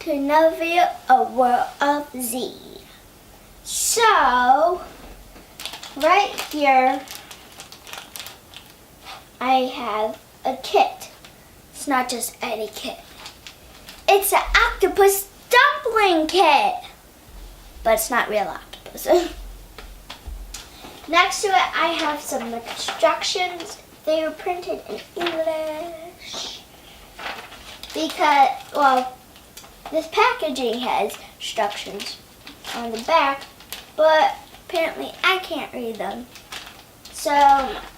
to another video of World of Z. So, right here, I have a kit. It's not just any kit. It's an Octopus Dumpling kit. But it's not real octopus. Next to it, I have some instructions. They were printed in English. Because, well, this packaging has instructions on the back, but apparently I can't read them. So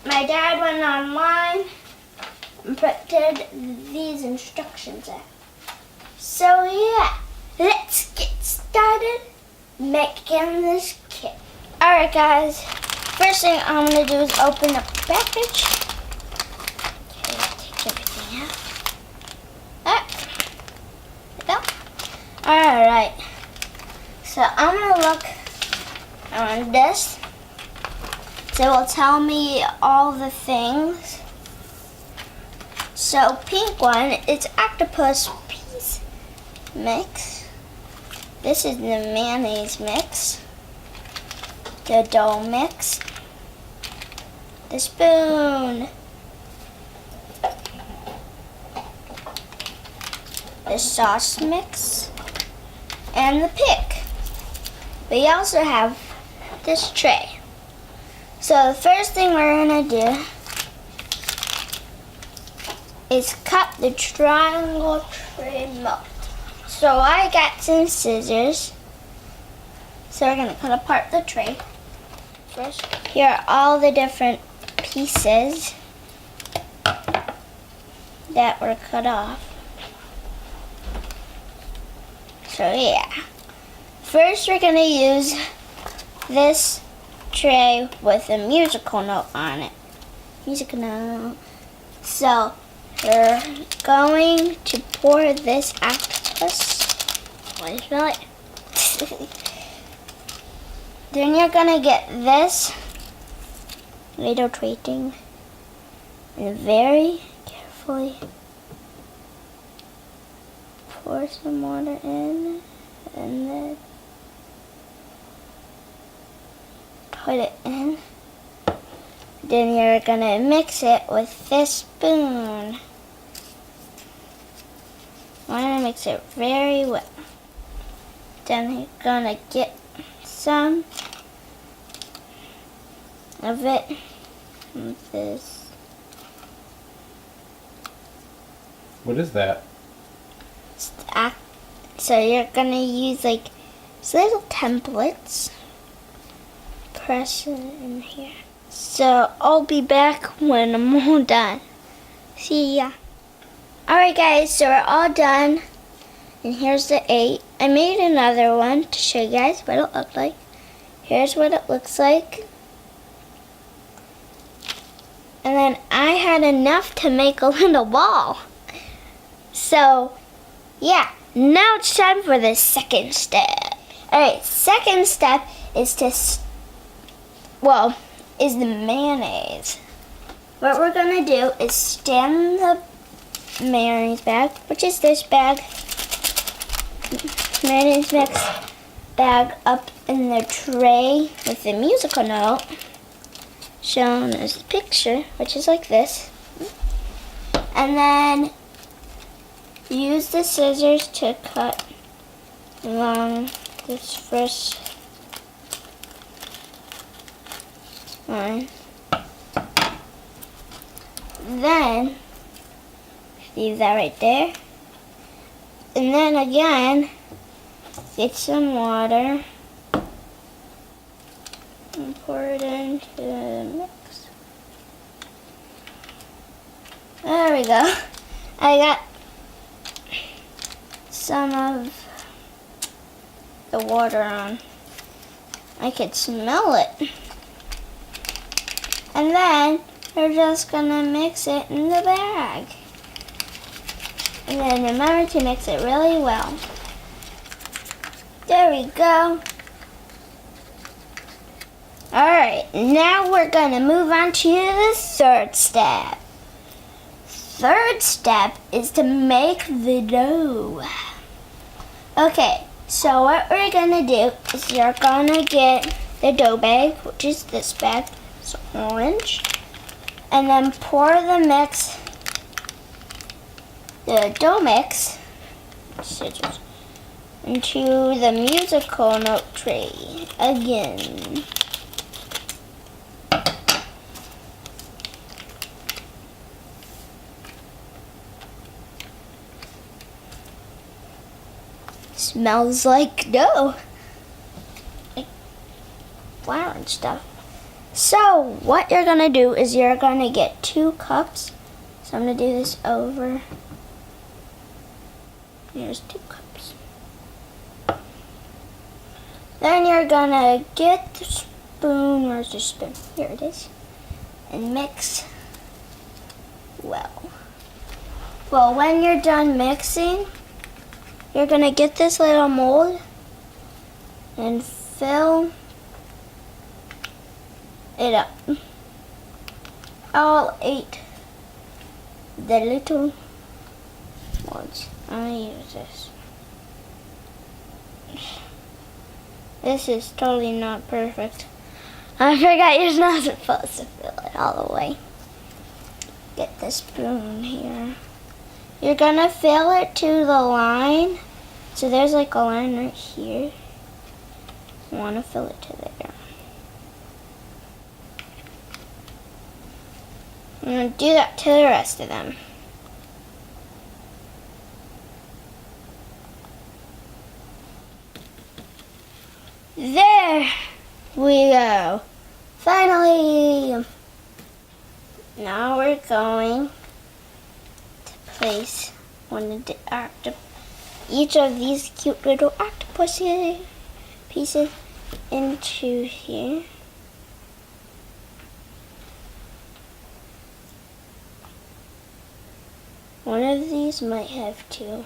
my dad went online and printed these instructions out. So yeah, let's get started making this kit. Alright guys, first thing I'm going to do is open up the package. Okay, take everything out. Alright, so I'm going to look on this. So it will tell me all the things. So pink one, it's octopus piece mix. This is the mayonnaise mix. The dough mix. The spoon. The sauce mix. And the pick. We also have this tray. So the first thing we're going to do is cut the triangle tray mold. So I got some scissors. So we're going to cut apart the tray. First, here are all the different pieces that were cut off. So yeah. First we're going to use this tray with a musical note on it. Musical note. So we're going to pour this octopus. What do you smell it? Then you're gonna get this little tray thing and very carefully pour some water in and then put it in. Then you're gonna mix it with this spoon. Want to mix it very well. Then you're gonna get some of it with this. What is that? So you're gonna use like these little templates. Press it in here. So I'll be back when I'm all done. See ya. Alright guys, so we're all done. And here's the 8. I made another one to show you guys what it looked like. Here's what it looks like. And then I had enough to make a little ball. So, yeah. Now it's time for the second step. Alright, second step is is the mayonnaise. What we're going to do is stand the mayonnaise bag, which is this bag, mayonnaise mix bag, up in the tray with the musical note shown as the picture, which is like this. And then use the scissors to cut along this first line. Then leave that right there. And then again, get some water and pour it into the mix. There we go. I got some of the water on. I could smell it. And then we're just gonna mix it in the bag. And then remember to mix it really well. There we go. Alright, now we're gonna move on to the third step. Third step is to make the dough. Okay, so what we're gonna do is you're gonna get the dough bag, which is this bag, it's orange, and then pour the dough mix, scissors, into the musical note tray again. Smells like dough, like flour and stuff. So what you're gonna do is you're gonna get 2 cups. So I'm gonna do this over. Here's 2 cups. Then you're gonna get the spoon. Where's the spoon? Here it is. And mix well. Well, when you're done mixing, you're gonna get this little mold and fill it up. All 8 the little ones. I'm gonna use this. This is totally not perfect. I forgot you're not supposed to fill it all the way. Get the spoon here. You're gonna fill it to the line. So there's like a line right here. You wanna fill it to there. I'm gonna do that to the rest of them. There we go. Finally! Now we're going to place one of the each of these cute little octopus pieces into here. One of these might have 2.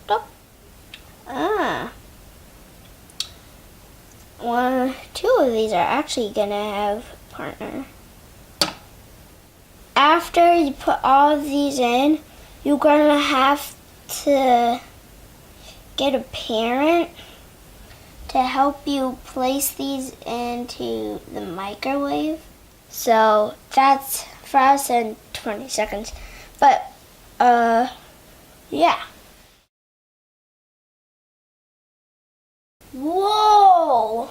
Oh. Ah. 2 of these are actually gonna have a partner. After you put all of these in, you're gonna have to get a parent to help you place these into the microwave. So that's for us in 20 seconds. But, yeah. Whoa!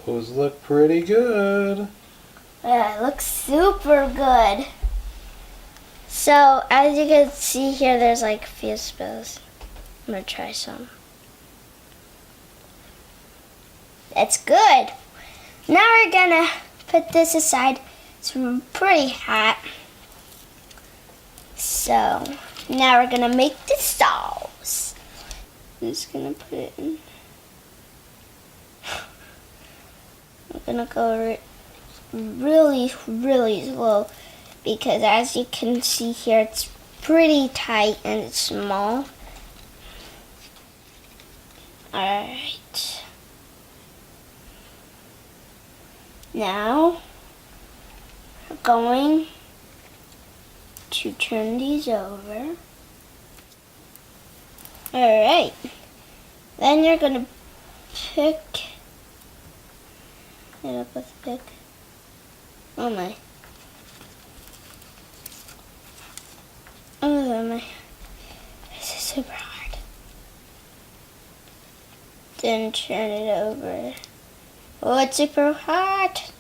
Those look pretty good. Yeah, it looks super good. So, as you can see here, there's like a few spills. I'm gonna try some. That's good. Now we're gonna put this aside. It's pretty hot. So, now we're gonna make the sauce. I'm just gonna put it in. I'm gonna go really, really slow because as you can see here, it's pretty tight and it's small. Alright. Now, we're going to turn these over. Alright. Then you're gonna pick it up with a pick. Oh my. Oh my. This is super hard. Then turn it over. Oh, it's super hot.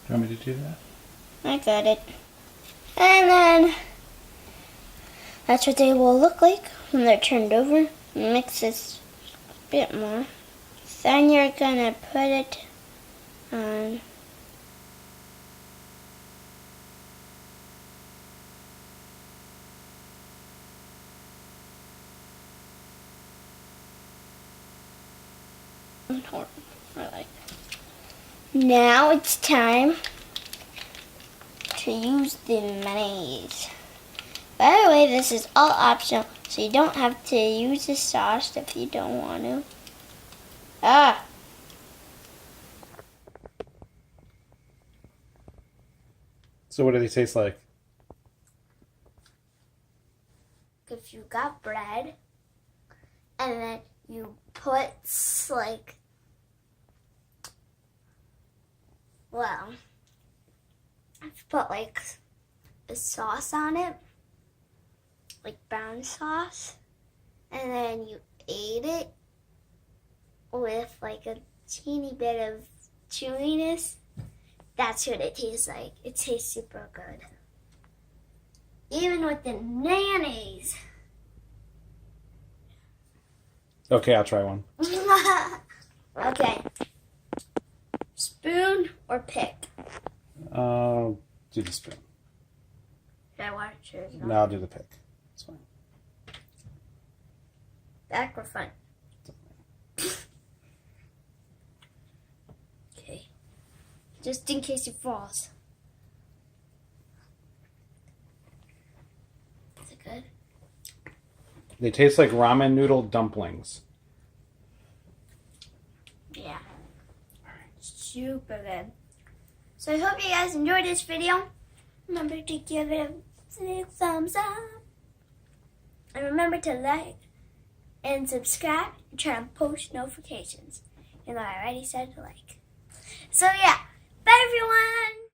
Do you want me to do that? I got it. And then that's what they will look like when they're turned over. Mix this a bit more. Then you're gonna put it on. Now it's time to use the mayonnaise. By the way, this is all optional, so you don't have to use the sauce if you don't want to. So what do they taste like? If you got bread and then you put like, well, if you put like a sauce on it, like brown sauce, and then you ate it with like a teeny bit of chewiness, that's what it tastes like. It tastes super good. Even with the mayonnaise. Okay, I'll try one. Okay. Spoon or pick? Do the spoon. Should I want to choose? No, I'll do the pick. It's fine. Back or front? Okay. Just in case it falls. Is it good? They taste like ramen noodle dumplings. Yeah. Super good. So I hope you guys enjoyed this video. Remember to give it a big thumbs up. And remember to like and subscribe and turn on post notifications. You know, I already said to like. So yeah, bye everyone!